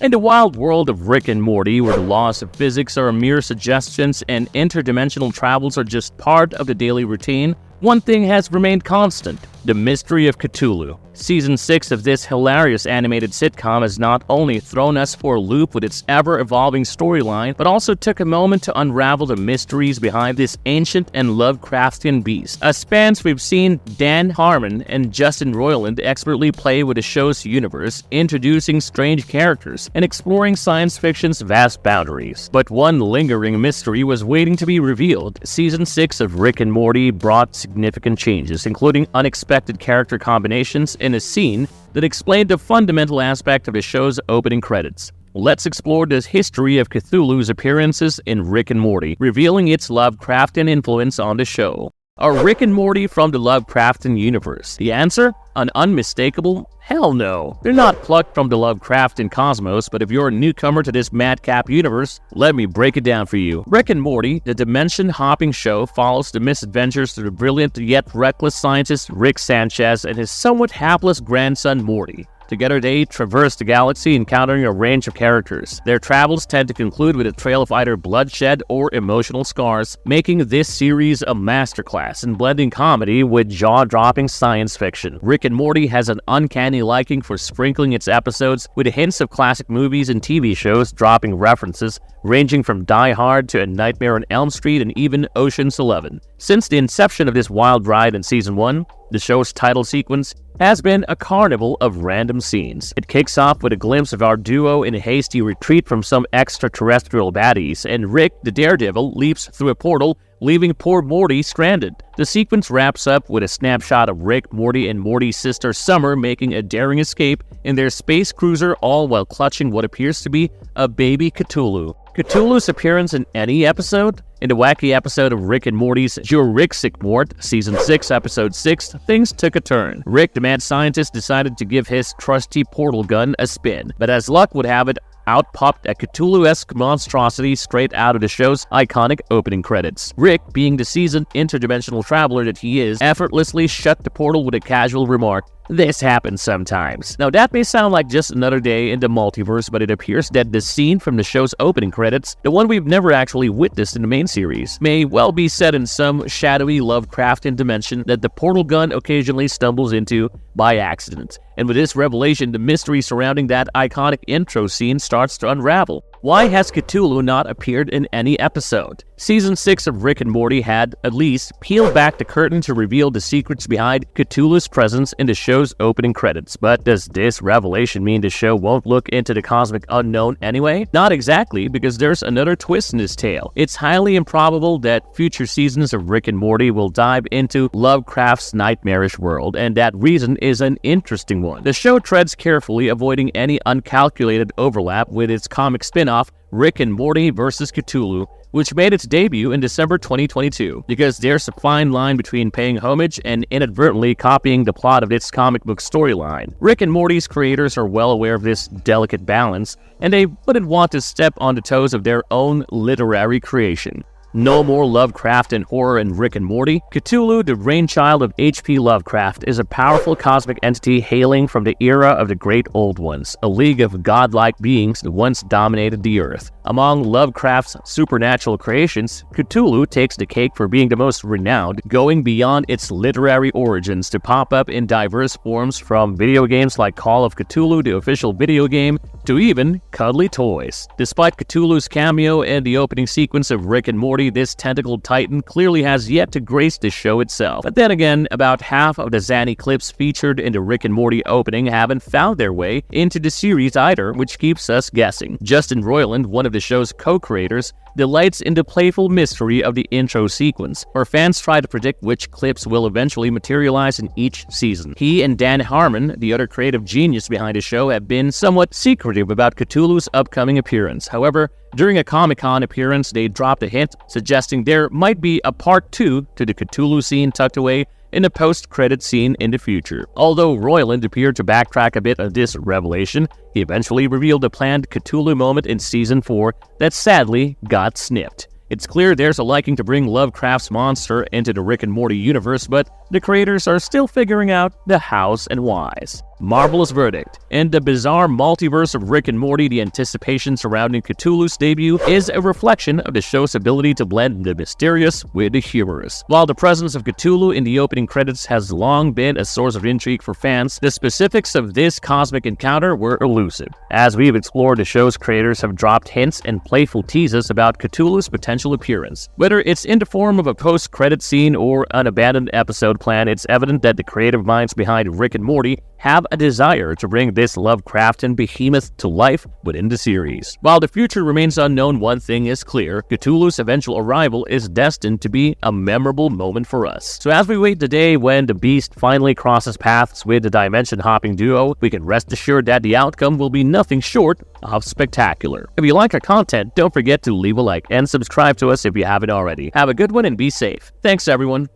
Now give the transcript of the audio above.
In the wild world of Rick and Morty, where the laws of physics are mere suggestions and interdimensional travels are just part of the daily routine, one thing has remained constant: the mystery of Cthulhu. Season 6 of this hilarious animated sitcom has not only thrown us for a loop with its ever-evolving storyline, but also took a moment to unravel the mysteries behind this ancient and Lovecraftian beast. As fans, we've seen Dan Harmon and Justin Roiland expertly play with the show's universe, introducing strange characters and exploring science fiction's vast boundaries. But one lingering mystery was waiting to be revealed. Season 6 of Rick and Morty brought significant changes, including unexpected character combinations in a scene that explained the fundamental aspect of the show's opening credits. Let's explore the history of Cthulhu's appearances in Rick and Morty, revealing its Lovecraftian influence on the show. Are Rick and Morty from the Lovecraftian universe? The answer? An unmistakable hell no. They're not plucked from the Lovecraftian cosmos, but if you're a newcomer to this madcap universe, let me break it down for you. Rick and Morty, the dimension-hopping show, follows the misadventures of the brilliant yet reckless scientist Rick Sanchez and his somewhat hapless grandson Morty. Together, they traverse the galaxy, encountering a range of characters. Their travels tend to conclude with a trail of either bloodshed or emotional scars, making this series a masterclass in blending comedy with jaw-dropping science fiction. Rick and Morty has an uncanny liking for sprinkling its episodes with hints of classic movies and TV shows, dropping references ranging from Die Hard to A Nightmare on Elm Street and even Ocean's 11. Since the inception of this wild ride in Season 1, the show's title sequence has been a carnival of random scenes. It kicks off with a glimpse of our duo in a hasty retreat from some extraterrestrial baddies, and Rick, the daredevil, leaps through a portal, leaving poor Morty stranded. The sequence wraps up with a snapshot of Rick, Morty, and Morty's sister Summer making a daring escape in their space cruiser, all while clutching what appears to be a baby Cthulhu. Cthulhu's appearance in any episode? In the wacky episode of Rick and Morty's Jurassic Mort, Season 6, Episode 6, things took a turn. Rick, the mad scientist, decided to give his trusty portal gun a spin, but as luck would have it, out popped a Cthulhu-esque monstrosity straight out of the show's iconic opening credits. Rick, being the seasoned interdimensional traveler that he is, effortlessly shut the portal with a casual remark, "This happens sometimes." Now that may sound like just another day in the multiverse, but it appears that the scene from the show's opening credits, the one we've never actually witnessed in the main series, may well be set in some shadowy Lovecraftian dimension that the portal gun occasionally stumbles into by accident. And with this revelation, the mystery surrounding that iconic intro scene starts to unravel. Why has Cthulhu not appeared in any episode? Season 6 of Rick and Morty had, at least, peeled back the curtain to reveal the secrets behind Cthulhu's presence in the show's opening credits. But does this revelation mean the show won't look into the cosmic unknown anyway? Not exactly, because there's another twist in this tale. It's highly improbable that future seasons of Rick and Morty will dive into Lovecraft's nightmarish world, and that reason is an interesting one. The show treads carefully, avoiding any uncalculated overlap with its comic spin-off, Rick and Morty vs. Cthulhu, which made its debut in December 2022, because there's a fine line between paying homage and inadvertently copying the plot of its comic book storyline. Rick and Morty's creators are well aware of this delicate balance, and they wouldn't want to step on the toes of their own literary creation. No more Lovecraft and horror in Rick and Morty. Cthulhu, the brainchild of H.P. Lovecraft, is a powerful cosmic entity hailing from the era of the Great Old Ones, a league of godlike beings that once dominated the Earth. Among Lovecraft's supernatural creations, Cthulhu takes the cake for being the most renowned, going beyond its literary origins to pop up in diverse forms, from video games like Call of Cthulhu, the official video game, to even cuddly toys. Despite Cthulhu's cameo in the opening sequence of Rick and Morty, this tentacled titan clearly has yet to grace the show itself. But then again, about half of the zany clips featured in the Rick and Morty opening haven't found their way into the series either, which keeps us guessing. Justin Roiland, one of the show's co-creators, delights in the playful mystery of the intro sequence, where fans try to predict which clips will eventually materialize in each season. He and Dan Harmon, the other creative genius behind the show, have been somewhat secretive about Cthulhu's upcoming appearance. However, during a Comic-Con appearance, they dropped a hint suggesting there might be a part 2 to the Cthulhu scene tucked away in a post-credit scene in the future. Although Roiland appeared to backtrack a bit on this revelation, he eventually revealed a planned Cthulhu moment in Season 4 that sadly got snipped. It's clear there's a liking to bring Lovecraft's monster into the Rick and Morty universe, but the creators are still figuring out the hows and whys. marvelous verdict. In the bizarre multiverse of Rick and Morty, the anticipation surrounding Cthulhu's debut is a reflection of the show's ability to blend the mysterious with the humorous. While the presence of Cthulhu in the opening credits has long been a source of intrigue for fans, the specifics of this cosmic encounter were elusive. As we've explored, the show's creators have dropped hints and playful teases about Cthulhu's potential appearance. Whether it's in the form of a post-credit scene or an abandoned episode plan, it's evident that the creative minds behind Rick and Morty have a desire to bring this Lovecraftian behemoth to life within the series. While the future remains unknown, one thing is clear: Cthulhu's eventual arrival is destined to be a memorable moment for us. So as we wait the day when the beast finally crosses paths with the dimension-hopping duo, we can rest assured that the outcome will be nothing short of spectacular. If you like our content, don't forget to leave a like and subscribe to us if you haven't already. Have a good one and be safe. Thanks everyone.